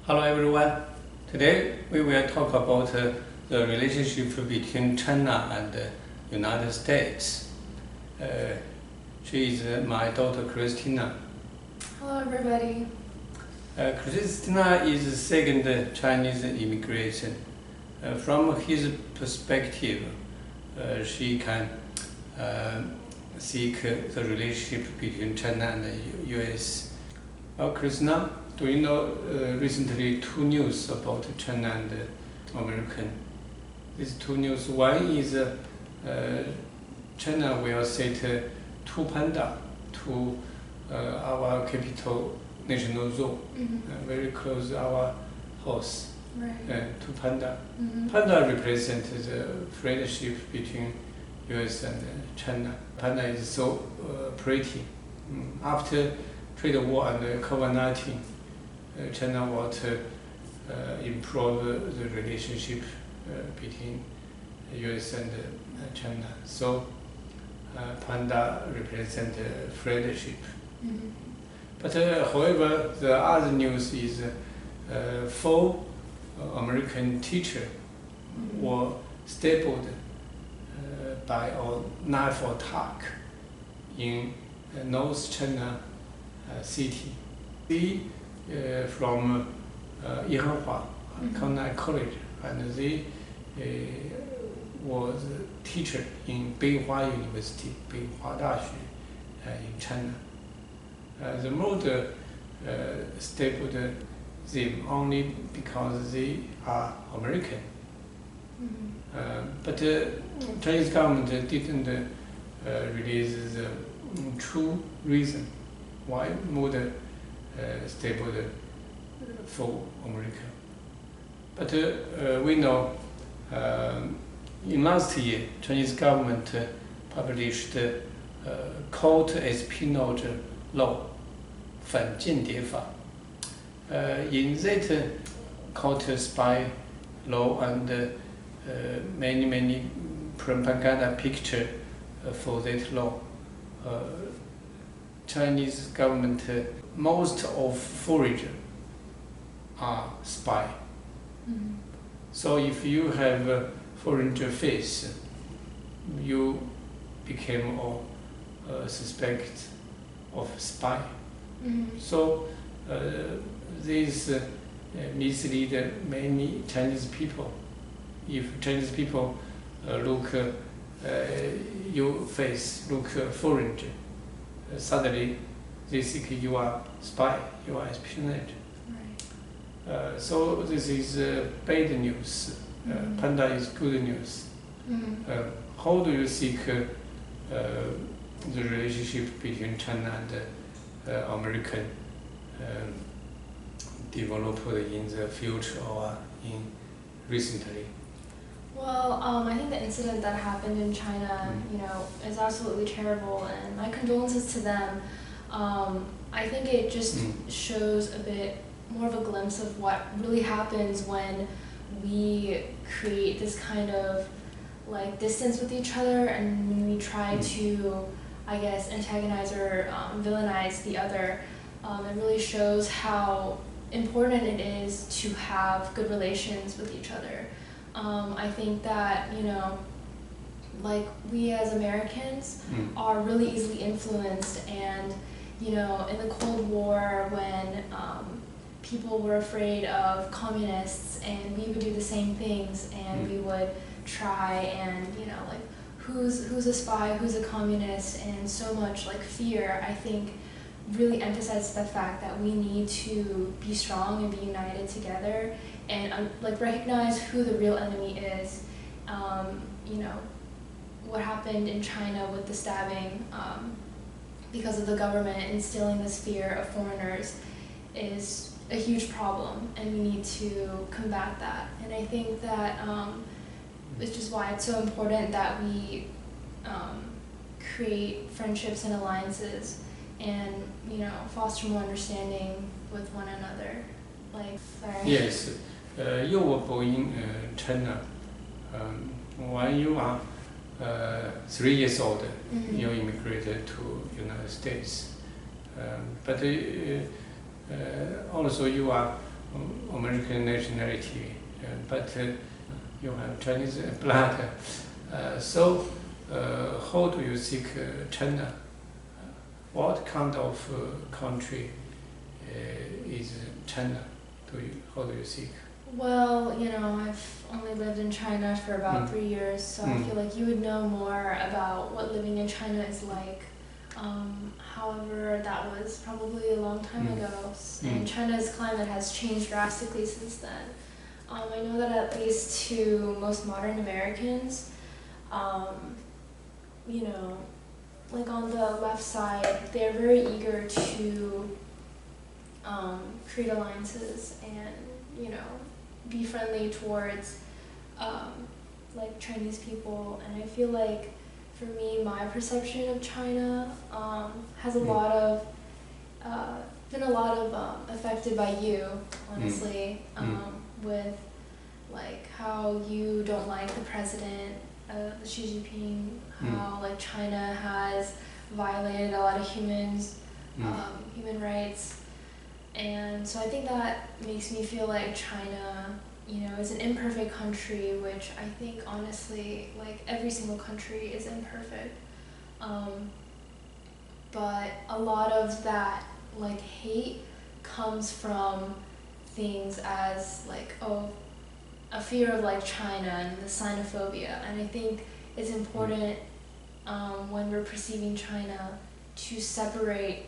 Hello everyone. Today we will talk about the relationship between China and the United States. She is my daughter Christina. Hello everybody. Christina is the second Chinese immigration. From his perspective, she can seek the relationship between China and the U.S. Christina, do you know recently two news about China and American? These two news. One is China will set two panda to our capital national zoo, very close to our house. Right. Two panda. Panda represent the friendship between U.S. and China. Panda is so pretty. After trade war and COVID-19, China want to improve the relationship between U.S. and China. So panda represent friendship. But however, the other news is four American teacher were stabbed by a knife attack in North China city. They from Yihanhua Culinary College, and they was teacher in Beihua University, Beihua 大学 in China. The murder stabbed them only because they are American. But Chinese government didn't release the true reason why murder stabbed for America. But we know in last year, Chinese government published court espionage law, 反间谍法. In that court spy law and many propaganda picture for that law, Chinese government most of foreigner are spy. So if you have a foreigner face, you became a suspect of spy. So this mislead many Chinese people. If Chinese people look your face, look foreign, suddenly they think you are spy, you are espionage. Right. So this is bad news. Panda is good news. How do you seek the relationship between China and American developed in the future or in recently? Well, I think the incident that happened in China, is absolutely terrible, and my condolences to them. I think it just shows a bit more of a glimpse of what really happens when we create this kind of distance with each other, and when we try to, I guess, antagonize or villainize the other. It really shows how important it is to have good relations with each other. I think that, we as Americans are really easily influenced, and, in the Cold War when people were afraid of communists, and we would do the same things, and we would try and, who's a spy, who's a communist, and so much fear, I think, really emphasizes the fact that we need to be strong and be united together, and recognize who the real enemy is. What happened in China with the stabbing, because of the government instilling this fear of foreigners, is a huge problem, and we need to combat that. And I think that which is why it's so important that we create friendships and alliances, and foster more understanding with one another. Yes, you were born in China. When you are 3 years old, you immigrated to United States. But also you are American nationality, but you have Chinese blood. So, how do you seek China? What kind of country is China? How do you seek? Well, I've only lived in China for about 3 years, so I feel like you would know more about what living in China is like. However, that was probably a long time ago, and China's climate has changed drastically since then. I know that at least to most modern Americans, like on the left side, they're very eager to create alliances and, be friendly towards like Chinese people. And I feel like for me, my perception of China has been a lot of affected by you, honestly, with like how you don't like the president, Xi Jinping, how like China has violated a lot of human rights. And so I think that makes me feel like China, is an imperfect country, which I think honestly, like every single country is imperfect. But a lot of that like hate comes from things as like, a fear of like China and the xenophobia. And I think it's important when we're perceiving China to separate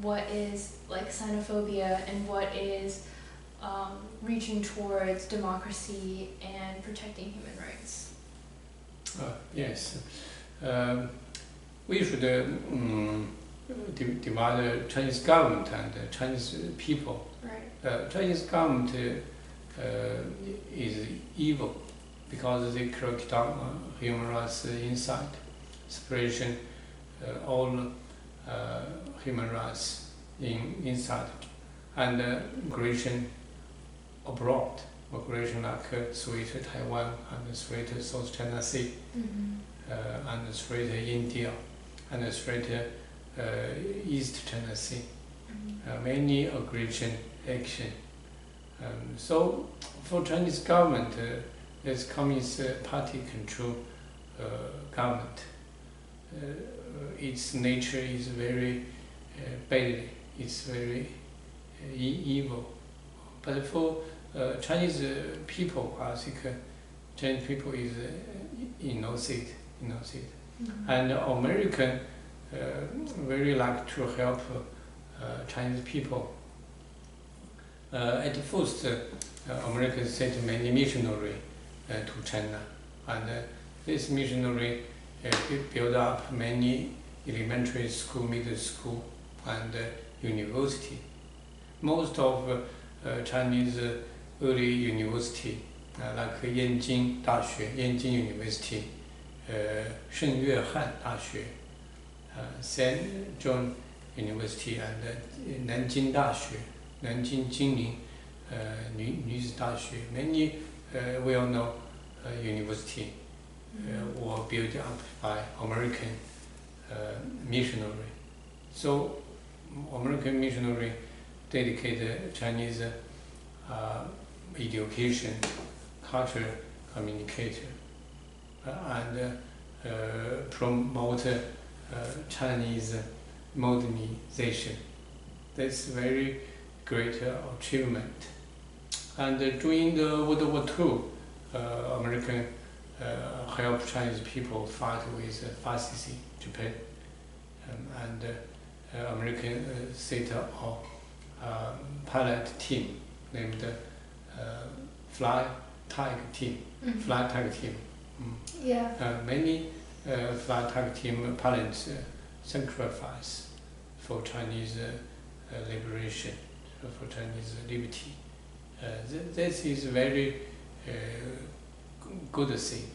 what is like xenophobia and what is reaching towards democracy and protecting human rights. Yes. We should divide the Chinese government and the Chinese people. Right. Chinese government is evil because they crack down human rights inside, separation all human rights inside, and migration abroad, migration like straight to Taiwan and straight to South China Sea, and straight to India, and straight to East China Sea. Many aggression action. So for Chinese government, there's Communist Party control government. Its nature is very bad. It's very evil. But for Chinese people, I think Chinese people is innocent. And American very like to help Chinese people. At first, America sent many missionaries to China, and this missionary built up many elementary school, middle school, and university. Most of Chinese early university, like Yanjing 大学, Yanjing University, 圣约翰大学, St. John University, and Nanjing 大学, Nanjing 金陵女子大学, many well-known university were built up by American missionary. So American missionary dedicated Chinese education, culture, communication, and promote Chinese modernization. That's very great achievement. And during the World War II, American helped Chinese people fight with fascism, Japan, and American set a pilot team named Fly Tag Team. Fly Tag Team. Yeah. Many Fly Tag Team pilots sacrifice for Chinese liberation, for Chinese liberty. This is very good thing.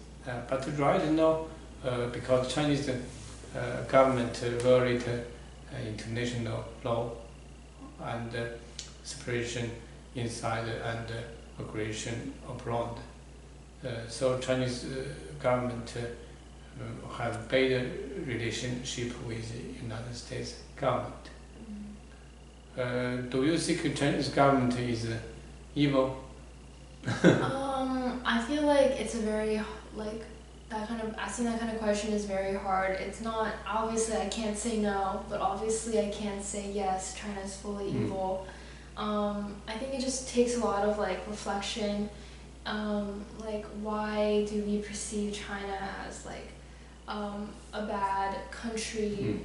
But right now, because Chinese government violate international law and separation inside and aggression abroad, so Chinese government have bad relationship with the United States government. Do you think Chinese government is evil? I feel like it's a very asking that kind of question is very hard. It's not, obviously I can't say no, but obviously I can't say yes, China is fully evil. I think it just takes a lot of like reflection. Like, why do we perceive China as like a bad country?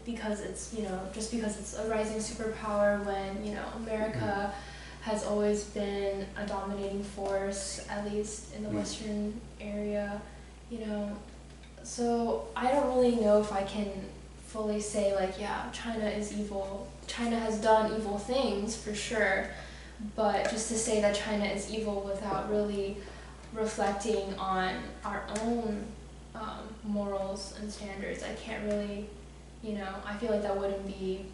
Because it's, just because it's a rising superpower when, America has always been a dominating force, at least in the Western area, So I don't really know if I can fully say like, yeah, China is evil. China has done evil things for sure, but just to say that China is evil without really reflecting on our own morals and standards, I can't really, I feel like that wouldn't be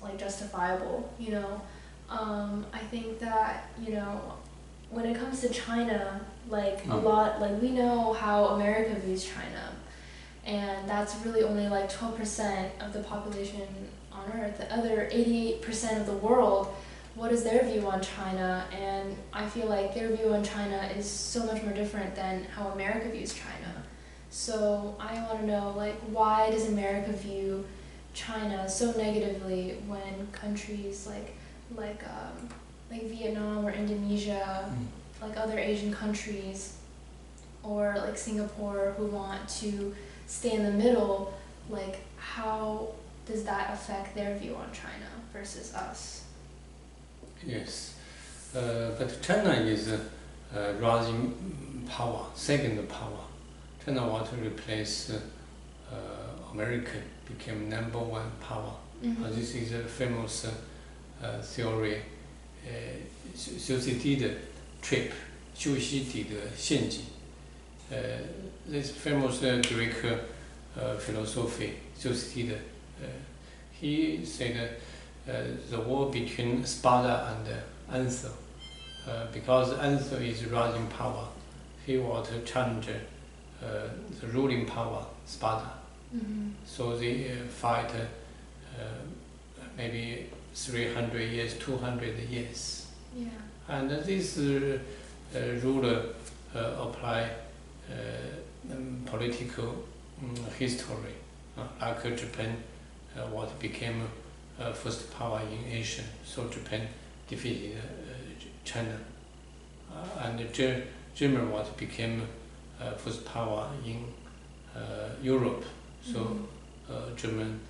like justifiable, I think that, when it comes to China, like a lot, like we know how America views China, and that's really only like 12% of the population on Earth. The other 88% of the world, what is their view on China? And I feel like their view on China is so much more different than how America views China. So I want to know, like, why does America view China so negatively when countries like Vietnam or Indonesia, like other Asian countries, or like Singapore, who want to stay in the middle, like how does that affect their view on China versus us? Yes, but China is a rising power, second power. China want to replace America, became number one power. This is a famous theory, 休昔底的 trap, 休昔底的陷阱. This famous Greek philosophy, 休昔底的, he said the war between Sparta and Answer, because Answer is rising power, he want to challenge the ruling power, Sparta. So they fight maybe 300 years, 200 years. Yeah. And this ruler apply political history, like Japan, what became first power in Asia. So Japan defeated China, and German what became first power in Europe. So German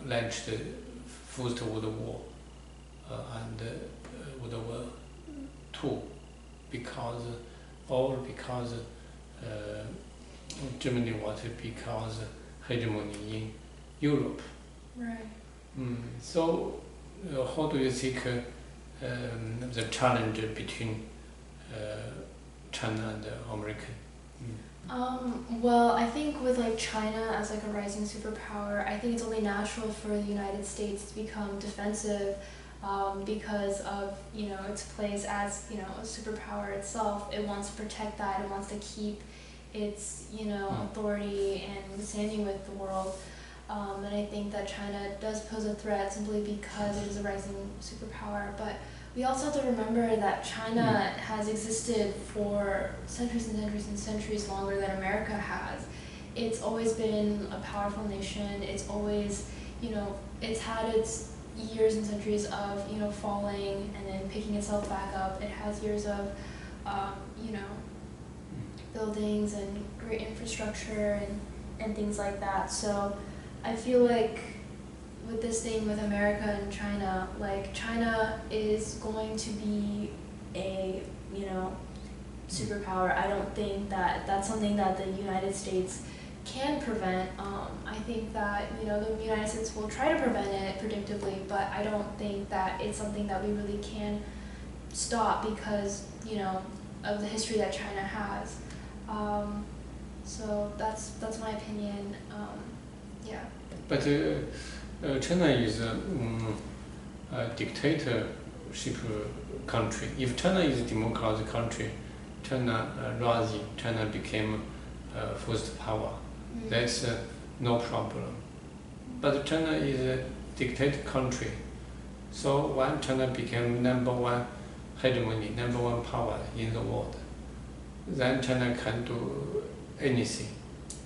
launched the First World War and World War II, because Germany wanted because hegemony in Europe. Right. So how do you think the challenge between China and America? Well, I think with like China as like a rising superpower, I think it's only natural for the United States to become defensive because of, its place as, a superpower itself. It wants to protect that, it wants to keep its, authority and standing with the world. And I think that China does pose a threat simply because it is a rising superpower. But we also have to remember that China has existed for centuries and centuries and centuries longer than America has. It's always been a powerful nation. It's always, it's had its years and centuries of, falling and then picking itself back up. It has years of, buildings and great infrastructure and things like that. So I feel like with this thing with America and China, like China is going to be a, superpower. I don't think that that's something that the United States can prevent. I think that, the United States will try to prevent it predictably, but I don't think that it's something that we really can stop because, of the history that China has. So that's my opinion. Yeah. But China is a dictatorship country. If China is a democratic country, China rising, China became first power. That's no problem. But China is a dictator country. So when China became number one hegemony, number one power in the world, then China can do anything.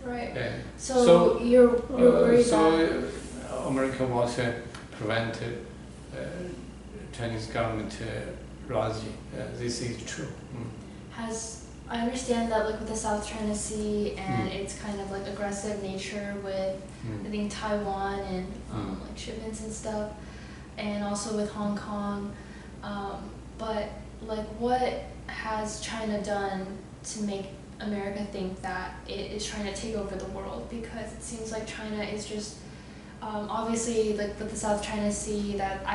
Right. So So you're worried that America was prevent Chinese government rising. This is true. I understand that like with the South China Sea and its kind of like aggressive nature with I think Taiwan and like shipments and stuff, and also with Hong Kong, but like what has China done to make America think that it is trying to take over the world? Because it seems like China is just obviously like with the South China Sea, that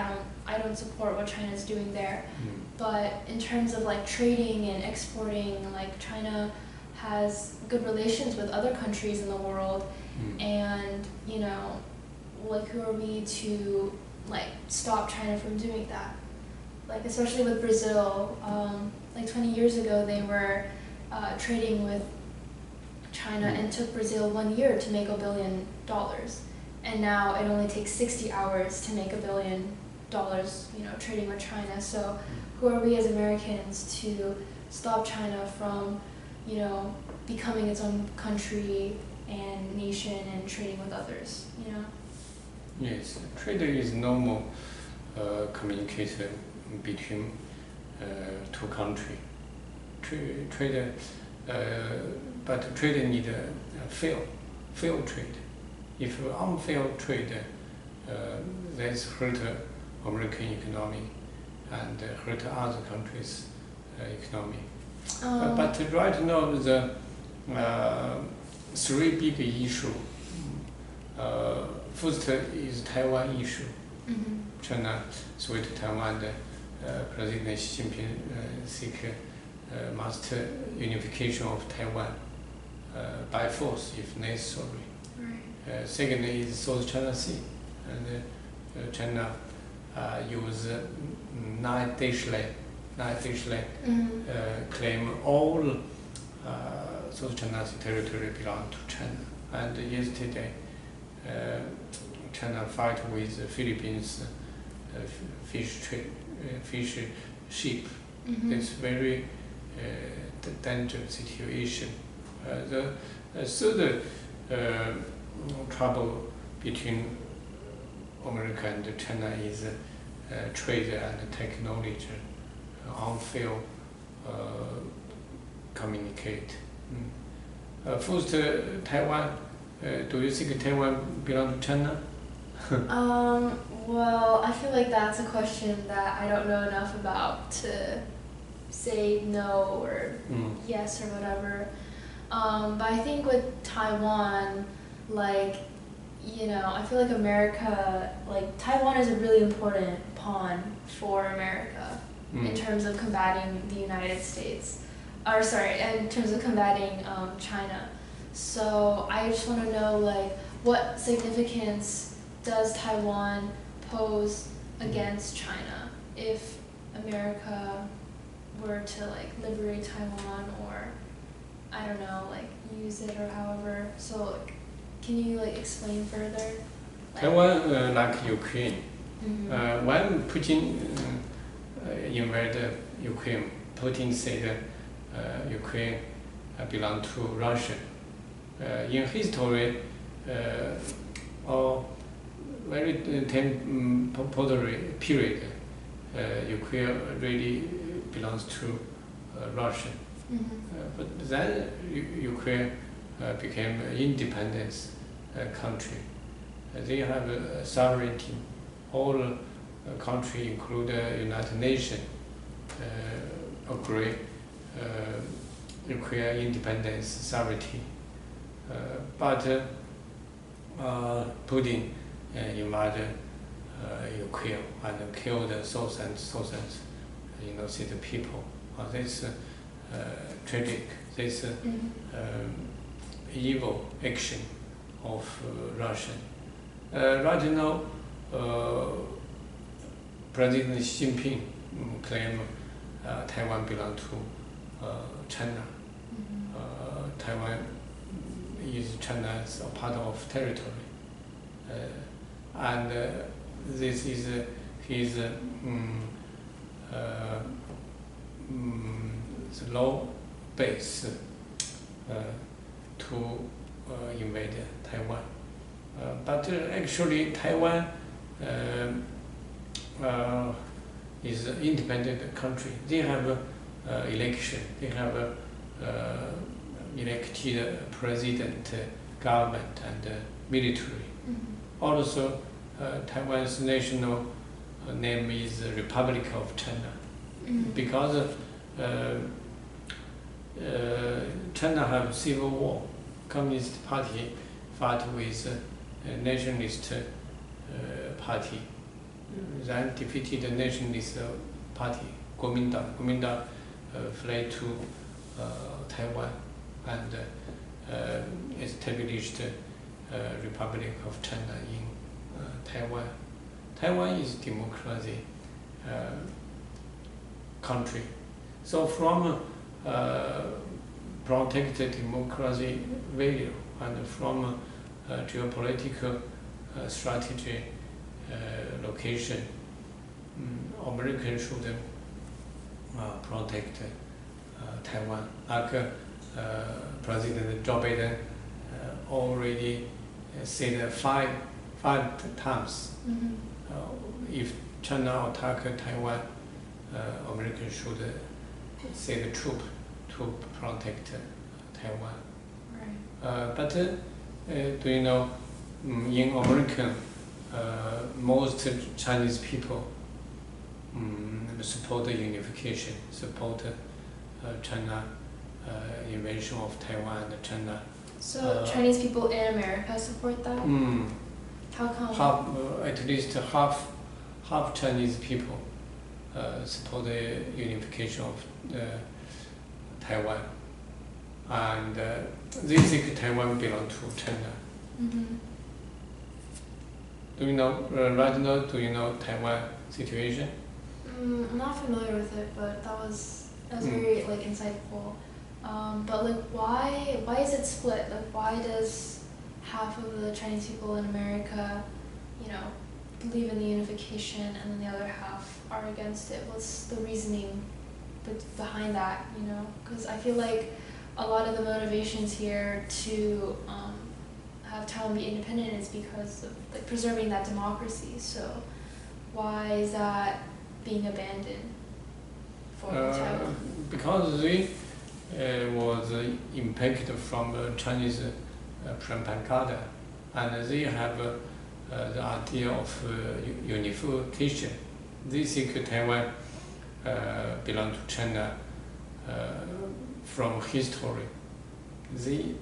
I don't support what China is doing there. But in terms of like trading and exporting, like China has good relations with other countries in the world, and you know, like who are we to like stop China from doing that? Like especially with Brazil, like 20 years ago they were trading with China and took Brazil 1 year to make $1 billion, and now it only takes 60 hours to make $1 billion, you know, trading with China. So who are we as Americans to stop China from, you know, becoming its own country and nation and trading with others, you know? Yes, trade is normal communication between two countries. Trade, but trade need fair trade. If unfair trade, that's hurt American economy and hurt other countries' economy. But right now, the three big issues. First is Taiwan issue. China threat Taiwan. President Xi Jinping seek master unification of Taiwan by force if necessary. Right. Second is South China Sea, and China use 9 dash line claim all South China Sea territory belong to China. And yesterday, China fight with the Philippines fish ship. It's very dangerous situation. The third trouble between America and China is trade and technology, unfair communicate. First, Taiwan. Do you think Taiwan belongs to China? Well, I feel like that's a question that I don't know enough about to say no or yes or whatever. But I think with Taiwan, like, you know, I feel like America, like Taiwan is a really important pawn for America in terms of combating the United States, or sorry, in terms of combating China. So I just want to know, like, what significance does Taiwan pose against China if America were to like liberate Taiwan, or I don't know, like use it or however? So like, can you like explain further? Like, Taiwan, like Ukraine, when Putin invaded Ukraine, Putin said Ukraine belonged to Russia. In history, or very temporary period, Ukraine really belongs to Russia. But then Ukraine became an independent country. They have sovereignty. All countries, including United Nations, agree Ukraine independence, sovereignty. But Putin invaded Ukraine and killed thousands, innocent people. This tragic, this evil action of Russia. Right now, President Xi Jinping claimed Taiwan belongs to China. Taiwan is China's a part of territory, and this is his low base to invade Taiwan. But actually Taiwan is an independent country. They have election. They have elected president, government, and military. Also, Taiwan's national name is Republic of China, because China have civil war. Communist Party fought with nationalist party, then defeated the nationalist party, Kuomintang. Kuomintang fled to Taiwan and established Republic of China in Taiwan. Taiwan is democracy country. So from protected democracy value and from geopolitical strategy location, American should protect Taiwan. Like President Joe Biden already said five times. If China attack Taiwan, America should send a troop to protect Taiwan. Right. But do you know, in America, most Chinese people support the unification, support China invasion of Taiwan and China. So Chinese people in America support that? How come? At least half Chinese people support the unification of Taiwan, and they think Taiwan belongs to China. Do you know right now? Do you know Taiwan situation? I'm not familiar with it, but that was very like insightful. But like, why is it split? Like, why does half of the Chinese people in America, believe in the unification, and then the other half are against it? What's the reasoning behind that? Because I feel like a lot of the motivations here to have Taiwan be independent is because of like preserving that democracy. So why is that being abandoned for Taiwan? Because they was impacted from Chinese propaganda, and they have the idea of unification. They think Taiwan belongs to China from history. They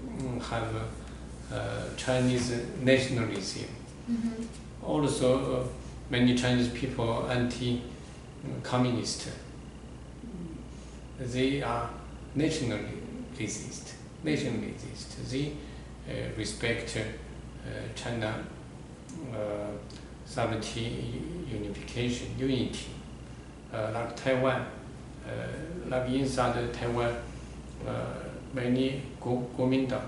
have Chinese nationalism. Also, many Chinese people are anti-communist. They are nationalist. They respect China sovereignty, unification, unity. Like Taiwan, like inside Taiwan, many Kuomintang,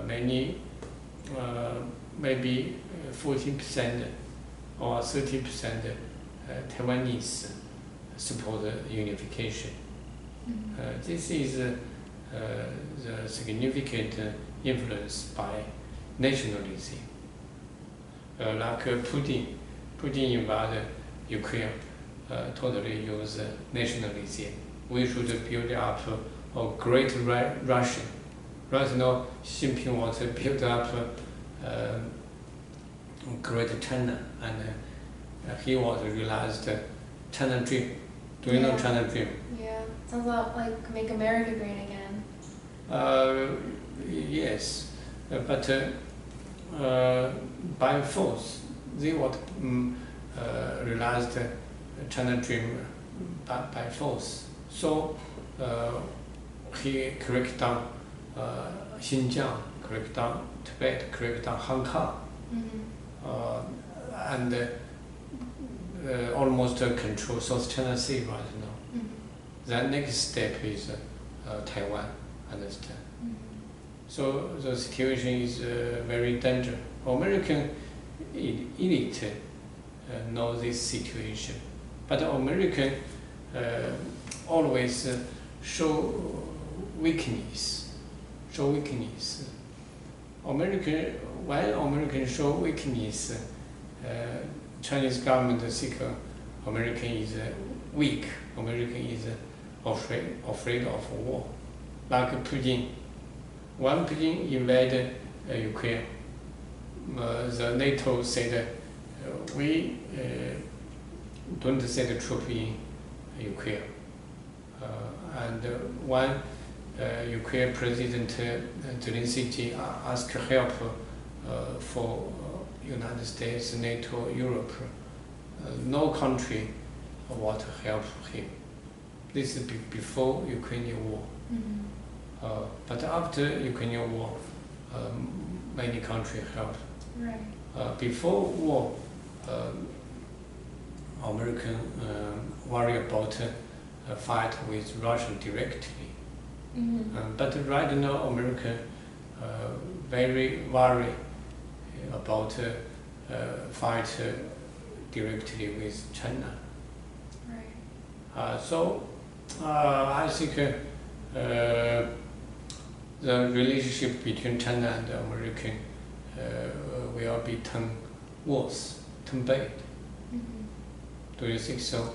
many maybe 14% or 30% Taiwanese support unification. This is the significant influence by nationalism. Like Putin invaded Ukraine, totally use nationalism. We should build up a great Russian. Right now, Xi Jinping wants to build up great China, and he was realized China dream. Do you know China dream? Yeah, sounds like make America great again. Yes, but by force, they would realized China dream by force. So he cracked down Xinjiang, cracked down Tibet, cracked down Hong Kong, and almost control South China Sea right now. The next step is Taiwan, understand? So the situation is very dangerous. American elite know this situation. But American always show weakness. When American show weakness, Chinese government think American is weak. American is afraid of war. Like Putin. When Putin invaded Ukraine, the NATO said we don't send troops in Ukraine. And when Ukraine President Zelensky asked help for United States, NATO, Europe, no country want to help him. This is before Ukrainian war. But after Ukrainian war, many countries helped. Right. Before war, American worry about fight with Russia directly. But right now, America very worry about fight directly with China. Right. So I think the relationship between China and American will be turn worse, turn bad. Do you think so?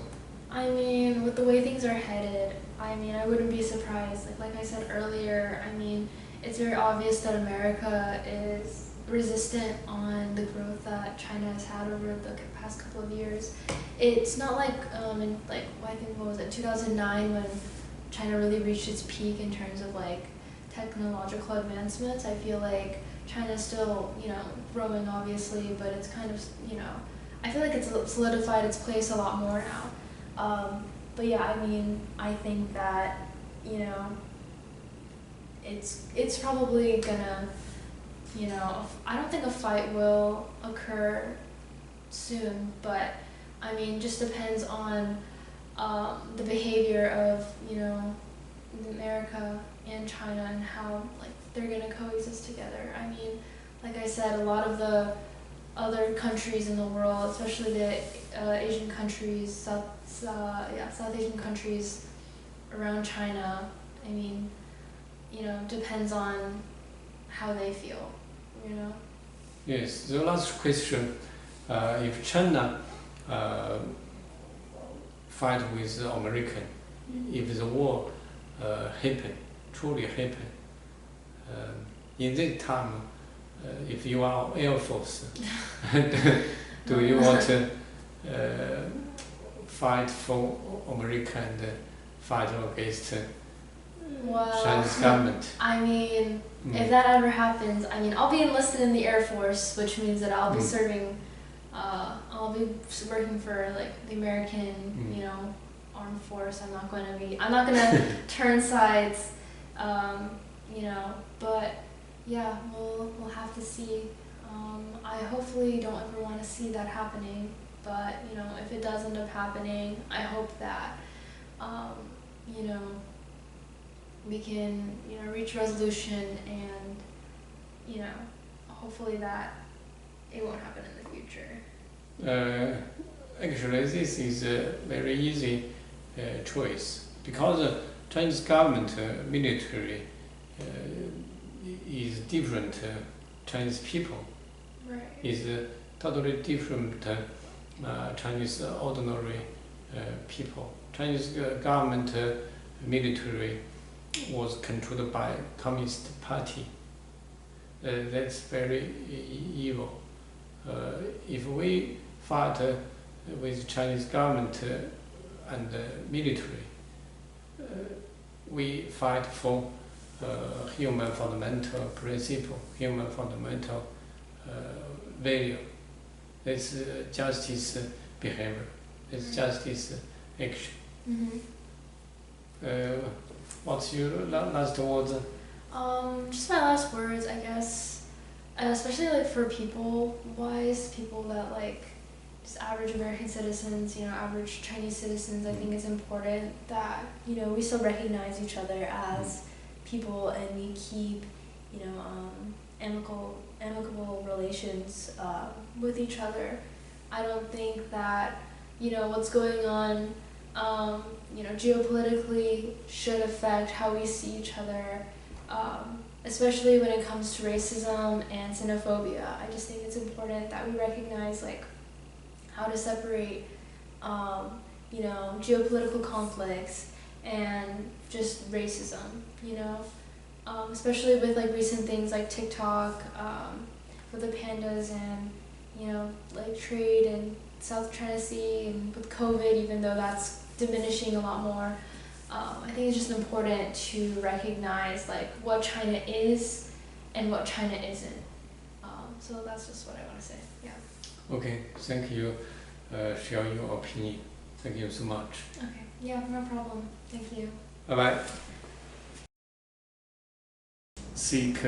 I mean, with the way things are headed, I mean, I wouldn't be surprised. Like I said earlier, I mean, it's very obvious that America is resistant on the growth that China has had over the past couple of years. It's not like, I think, what was it, 2009 when China really reached its peak in terms of like technological advancements. I feel like China's still, growing obviously, but it's kind of, I feel like it's solidified its place a lot more now. But yeah, I mean, I think that, it's probably gonna, I don't think a fight will occur soon, but I mean, just depends on the behavior of, America and China and how they're gonna coexist together. I mean, like I said, a lot of the other countries in the world, especially the Asian countries, South Asian countries around China, I mean, depends on how they feel, Yes, the last question, if China fight with American, if the war truly happen, in this time, if you are Air Force, do you want to fight for America and fight against Chinese government? I mean, if that ever happens, I mean, I'll be enlisted in the Air Force, which means that I'll be serving, I'll be working for the American, armed force. I'm not gonna turn sides, but yeah, we'll have to see. I hopefully don't ever want to see that happening, but if it does end up happening, I hope that we can reach resolution and hopefully that it won't happen in the future. Actually, this is a very easy choice because the Chinese government military is different. Chinese people is totally different. Chinese ordinary people. Chinese government military was controlled by Communist Party. That's very evil. If we fight with Chinese government and military, we fight for human fundamental principle, human fundamental value. It's justice behavior. It's justice action. What's your last words? Just my last words, I guess, especially for people that just average American citizens, average Chinese citizens. I think it's important that we still recognize each other as people and we keep amicable relations with each other. I don't think that, what's going on, geopolitically should affect how we see each other, especially when it comes to racism and xenophobia. I just think it's important that we recognize how to separate, geopolitical conflicts and just racism, especially with recent things like TikTok, with the pandas and, trade in South China Sea, and with COVID, even though that's diminishing a lot more. I think it's just important to recognize what China is and what China isn't. So that's just what I want to say. Yeah. Okay, thank you. Share your opinion. Thank you so much. Okay. Yeah, no problem. Thank you. Bye bye. Seek